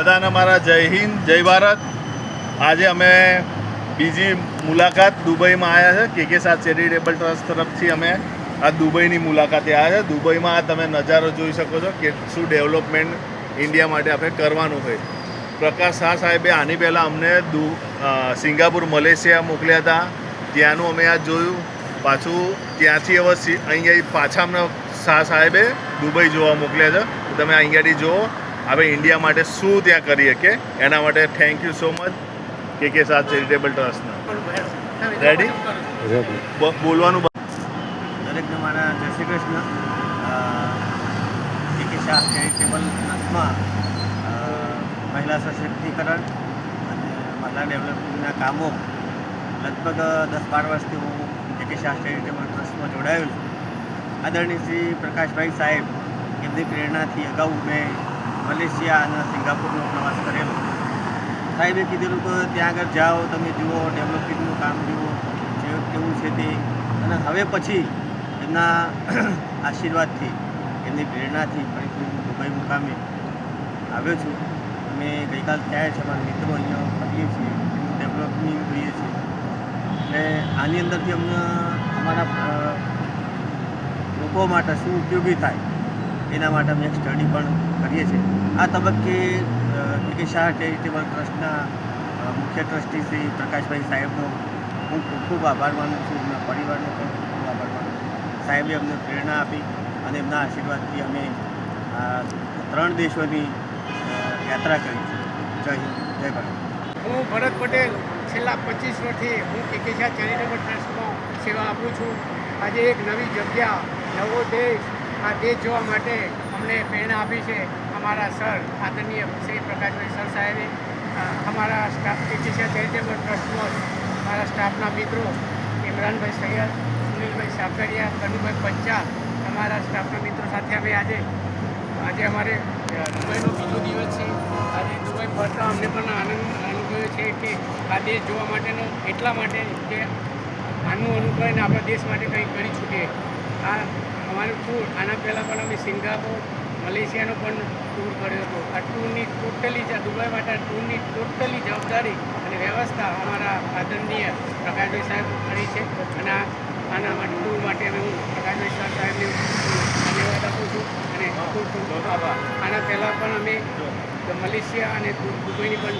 બધાને મારા જય હિન્દ જય ભારત। આજે અમે બીજી મુલાકાત દુબઈમાં આવ્યા છે। KK7 ચેરિટેબલ ટ્રસ્ટ તરફથી અમે આ દુબઈની મુલાકાતે આવ્યા છે। દુબઈમાં આ તમે નજારો જોઈ શકો છો કે શું ડેવલપમેન્ટ ઇન્ડિયા માટે આપણે કરવાનું હોય। પ્રકાશ શાહ સાહેબે આની પહેલાં અમને સિંગાપુર મલેશિયા મોકલ્યા હતા, ત્યાંનું અમે આ જોયું। પાછું ત્યાંથી હવે અહીંયા પાછા અમને શાહ સાહેબે દુબઈ જોવા મોકલ્યા છે। તો તમે અહીંયાથી જુઓ આપણે ઇન્ડિયા માટે શું ત્યાં કરીએ કે એના માટે thank you so much KK7 charitable ટ્રસ્ટને। રેડી બોલવાનું દરેકને મારા જય શ્રી કૃષ્ણ। KK7 ચેરિટેબલ ટ્રસ્ટમાં મહિલા સશક્તિકરણ અને મહિલા ડેવલપમેન્ટના કામો લગભગ 10-12 વર્ષથી હું KK7 ચેરિટેબલ ટ્રસ્ટમાં જોડાયો છું। આદરણીય શ્રી પ્રકાશભાઈ સાહેબ એમની પ્રેરણાથી અગાઉ મેં મલેશિયા અને સિંગાપુરનો પ્રવાસ કરેલો। સાહેબે કીધેલું કે ત્યાં આગળ જાઓ, તમે જુઓ, ડેવલપમેન્ટનું કામ જુઓ કેવું છે તે। અને હવે પછી એમના આશીર્વાદથી, એમની પ્રેરણાથી ફરીથી હું દુબઈ મુકામે આવ્યો છું। અમે ગઈકાલ થયા છે, અમારા મિત્રો અહીંયા ફરીએ છીએ, એનું ડેવલપમેન્ટ જોઈએ છીએ। એટલે આની અંદરથી અમને અમારા લોકો માટે શું ઉપયોગી થાય એના માટે અમે એક સ્ટડી પણ કરીએ છીએ। આ તબક્કે KK7 ચેરિટેબલ ટ્રસ્ટના મુખ્ય ટ્રસ્ટી શ્રી પ્રકાશભાઈ સાહેબનો હું ખૂબ ખૂબ આભાર માનું છું। એમના પરિવારનો પણ ખૂબ ખૂબ આભાર માનું છું। સાહેબે અમને પ્રેરણા આપી અને એમના આશીર્વાદથી અમે 3 દેશોની યાત્રા કરી છે। જય હિન્દ જય ભારત। હું ભરત પટેલ છેલ્લા 25 વર્ષથી હું KK7 ચેરિટેબલ ટ્રસ્ટમાં સેવા આપું છું। આજે એક નવી જગ્યા, નવો દેશ, આ દેશ જોવા માટે અમને પ્રેરણા આપી છે અમારા સર આદરણીય શ્રી પ્રકાશભાઈ સર સાહેબે। અમારા સ્ટાફ KK7 ચેરિટેબલ ટ્રસ્ટમાં મારા સ્ટાફના મિત્રો ઇમરાનભાઈ સૈયદ, સુનિલભાઈ સાકરિયા, કનુભાઈ પંચાલ, અમારા સ્ટાફના મિત્રો સાથે અમે આજે અમારે દુબઈનો બીજો દિવસ છે। આજે દુબઈ ફરતા અમને પણ આનંદ અનુભવ્યો છે કે આ દેશ જોવા માટેનો એટલા માટે કે આનું અનુભવીને આપણા દેશ માટે કંઈ કરી છૂટીએ। આ અમારું ટૂર આના પહેલાં પણ અમે સિંગાપુર, મલેશિયાનો પણ ટૂર કર્યો હતો। આ ટૂરની ટોટલી દુબઈ માટે ટૂરની ટોટલી જવાબદારી અને વ્યવસ્થા અમારા આદરણીય પ્રકાશભાઈ સાહેબ કરી છે। અને આના માટે ટૂર માટે અમે હું પ્રકાશભાઈ સર સાહેબને ધન્યવાદ આપું છું અને ખૂબ ખૂબ આભાર। આના પહેલાં પણ અમે મલેશિયા અને દુબઈની પણ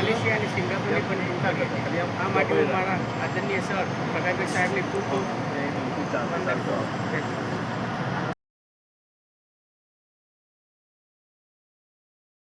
મલેશિયા અને સિંગાપુરની પણ ટૂર કરી હતી। આ માટે હું મારા આદરણીય સર પ્રકાશભાઈ સાહેબને ખૂબ ખૂબ